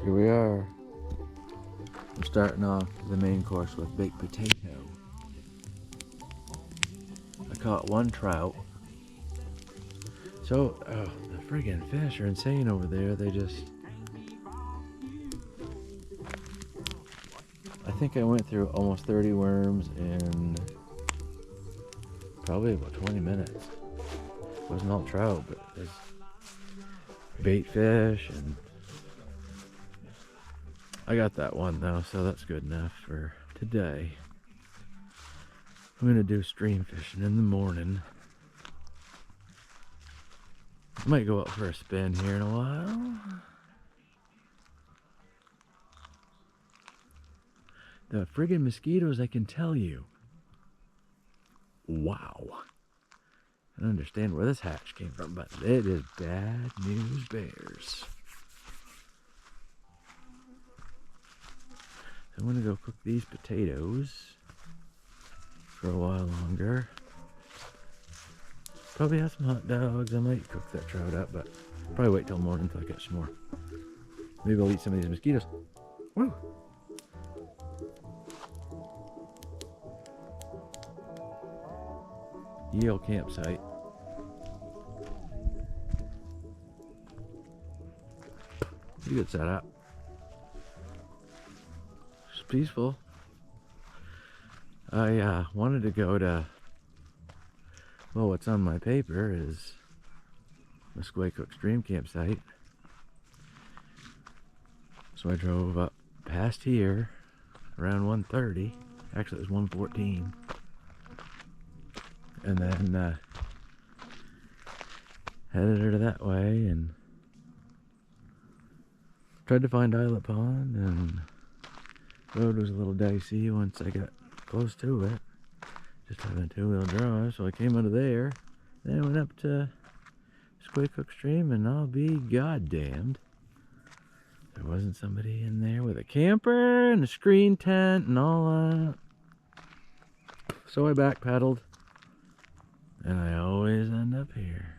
Here we are. I'm starting off the main course with baked potato. I caught one trout. So, the friggin' fish are insane over there. They just... I think I went through almost 30 worms in probably about 20 minutes. It wasn't all trout, but there's bait fish, and I got that one though, so that's good enough for today. I'm gonna do stream fishing in the morning. I might go out for a spin here in a while. The friggin' mosquitoes, I can tell you. Wow. I don't understand where this hatch came from, but it is bad news bears. I'm gonna go cook these potatoes for a while longer. Probably have some hot dogs. I might cook that trout up, but probably wait till morning until I catch some more. Maybe I'll eat some of these mosquitoes. Woo! Yale campsite. Pretty good setup. It's peaceful. I wanted to go to, well, what's on my paper is Musquecook Stream Campsite. So I drove up past here around 1:30. Actually, it was 1:14. And then headed her that way and tried to find Islet Pond, and the road was a little dicey once I got close to it. Just having a two-wheel drive, so I came out of there. Then I went up to Musquecook Stream, and I'll be goddamned there wasn't somebody in there with a camper and a screen tent and all that. So I backpedaled, and I always end up here.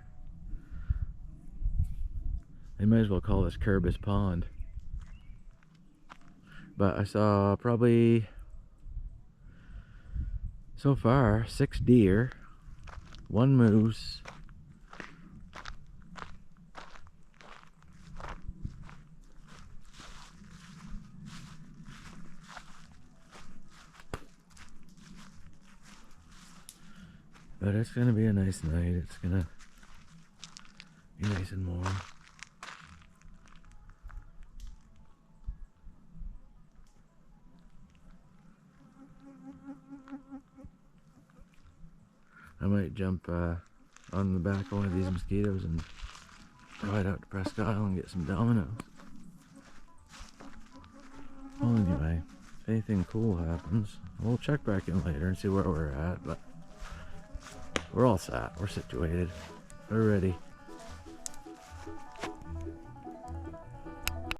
They might as well call this Kerbis Pond. But I saw probably, so far, 6 deer, 1 moose, but it's gonna be a nice night. It's gonna be nice and warm. I might jump on the back of one of these mosquitoes and ride out to Presque Isle and get some dominoes. Well, anyway, if anything cool happens, we'll check back in later and see where we're at, but we're all set. We're situated. We're ready.